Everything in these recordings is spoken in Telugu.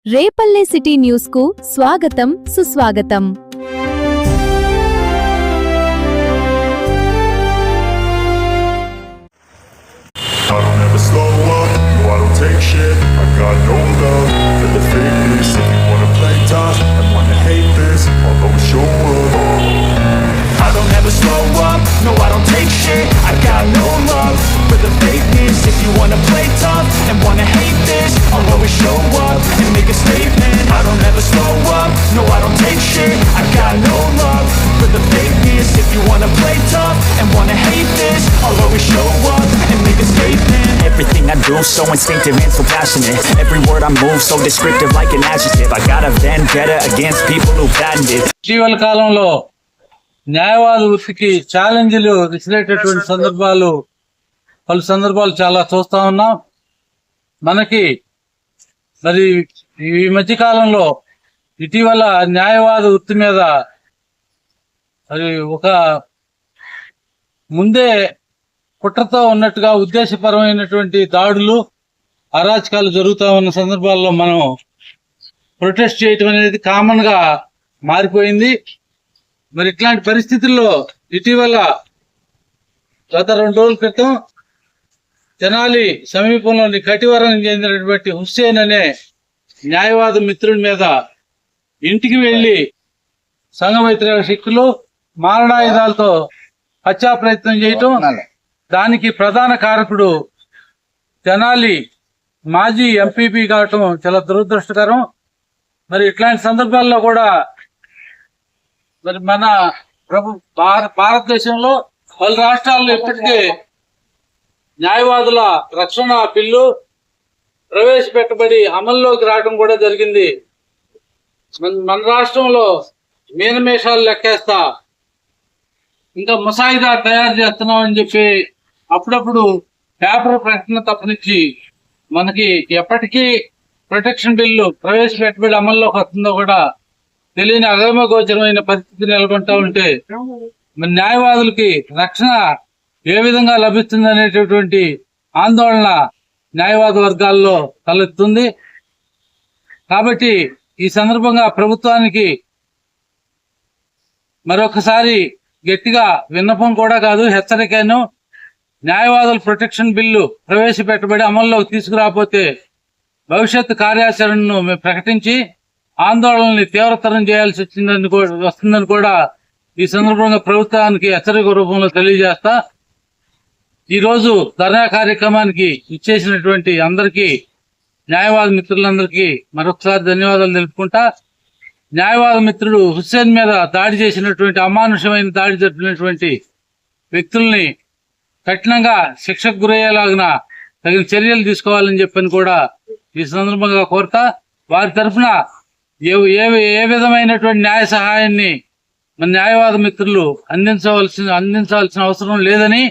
రేపల్లె సిటీ న్యూస్ కు స్వాగతం సుస్వాగతం। I don't ever slow up, no I don't take shit, I got no love for the fakeness. If you wanna play tough and wanna hate this, I'll always show up. I don't ever slow up, no I don't take shit, I got no love for the fakeness. If you wanna play tough and wanna hate this, I'll always show up and make a statement. I don't ever slow up, no I don't take shit, I got no love for the fakeness. If you wanna play tough and wanna hate this, I'll always show up and make a statement. Everything I do so instinctive and so passionate, every word I move so descriptive like an adjective. I got a vendetta against people who patented. ఇటీవల కాలంలో న్యాయవాద వృత్తికి ఛాలెంజ్లు విసిరేటటువంటి పలు సందర్భాలు చాలా చూస్తా ఉన్నాం। మనకి మరి ఈ మధ్య కాలంలో ఇటీవల న్యాయవాద వృత్తి మీద అది ఒక ముందే కుట్రతో ఉన్నట్టుగా ఉద్దేశపరమైనటువంటి దాడులు అరాచకాలు జరుగుతూ ఉన్న సందర్భాల్లో మనం ప్రొటెస్ట్ చేయటం అనేది కామన్ గా మారిపోయింది। మరి ఇట్లాంటి పరిస్థితుల్లో ఇటీవల గత 2 రోజుల క్రితం తెనాలి సమీపంలోని కటివరం చెందినటువంటి హుస్సేన్ అనే న్యాయవాద మిత్రుడి మీద ఇంటికి వెళ్లి సంఘ వ్యతిరేక శక్తులు మారణాయుధాలతో హత్యా ప్రయత్నం చేయటం, దానికి ప్రధాన కారకుడు తెనాలి మాజీ ఎంపీపీ కావటం చాలా దురదృష్టకరం। మరి ఇట్లాంటి సందర్భాల్లో కూడా మరి మన భారతదేశంలో పలు రాష్ట్రాల్లో ఇప్పటికే న్యాయవాదుల రక్షణ బిల్లు ప్రవేశపెట్టబడి అమల్లోకి రావడం కూడా జరిగింది। మన రాష్ట్రంలో మీనమేషాలు లెక్కేస్తా ఇంకా ముసాయిదా తయారు చేస్తున్నాం అని చెప్పి అప్పుడప్పుడు పేపర్ ప్రకటన తప్పనిచ్చి మనకి ఎప్పటికీ ప్రొటెక్షన్ బిల్లు ప్రవేశపెట్టబడి అమల్లోకి వస్తుందో కూడా తెలియని అగమగోచరమైన పరిస్థితి నెలకొంటా ఉంటే మరి న్యాయవాదులకి రక్షణ ఏ విధంగా లభిస్తుంది అనేటటువంటి ఆందోళన న్యాయవాద వర్గాల్లో తలెత్తుంది। కాబట్టి ఈ సందర్భంగా ప్రభుత్వానికి మరొకసారి గట్టిగా విన్నపం కూడా కాదు, హెచ్చరికను, న్యాయవాదుల ప్రొటెక్షన్ బిల్లు ప్రవేశపెట్టబడి అమల్లోకి తీసుకురాకపోతే భవిష్యత్తు కార్యాచరణను మేము ప్రకటించి ఆందోళనని తీవ్రతరం చేయాల్సి వస్తుందని కూడా ఈ సందర్భంగా ప్రభుత్వానికి హెచ్చరిక రూపంలో తెలియజేస్తా। ఈ రోజు ధర్నా కార్యక్రమానికి ఇచ్చేసినటువంటి అందరికీ, న్యాయవాద మిత్రులందరికీ మరొకసారి ధన్యవాదాలు తెలుపుకుంటా, న్యాయవాద మిత్రుడు హుస్సేన్ మీద దాడి చేసినటువంటి అమానుషమైన దాడి జరిపినటువంటి వ్యక్తుల్ని కఠినంగా శిక్షకు గురయ్యేలాగిన తగిన చర్యలు తీసుకోవాలని చెప్పని కూడా ఈ సందర్భంగా కోరుతా। వారి తరఫున ఏ విధమైనటువంటి న్యాయ సహాయాన్ని మన న్యాయవాద మిత్రులు అందించాల్సిన అవసరం లేదని,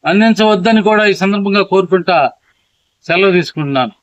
అందించవద్దని కూడా ఈ సందర్భంగా కోరుకుంటా సెలవు తీసుకుంటున్నాను।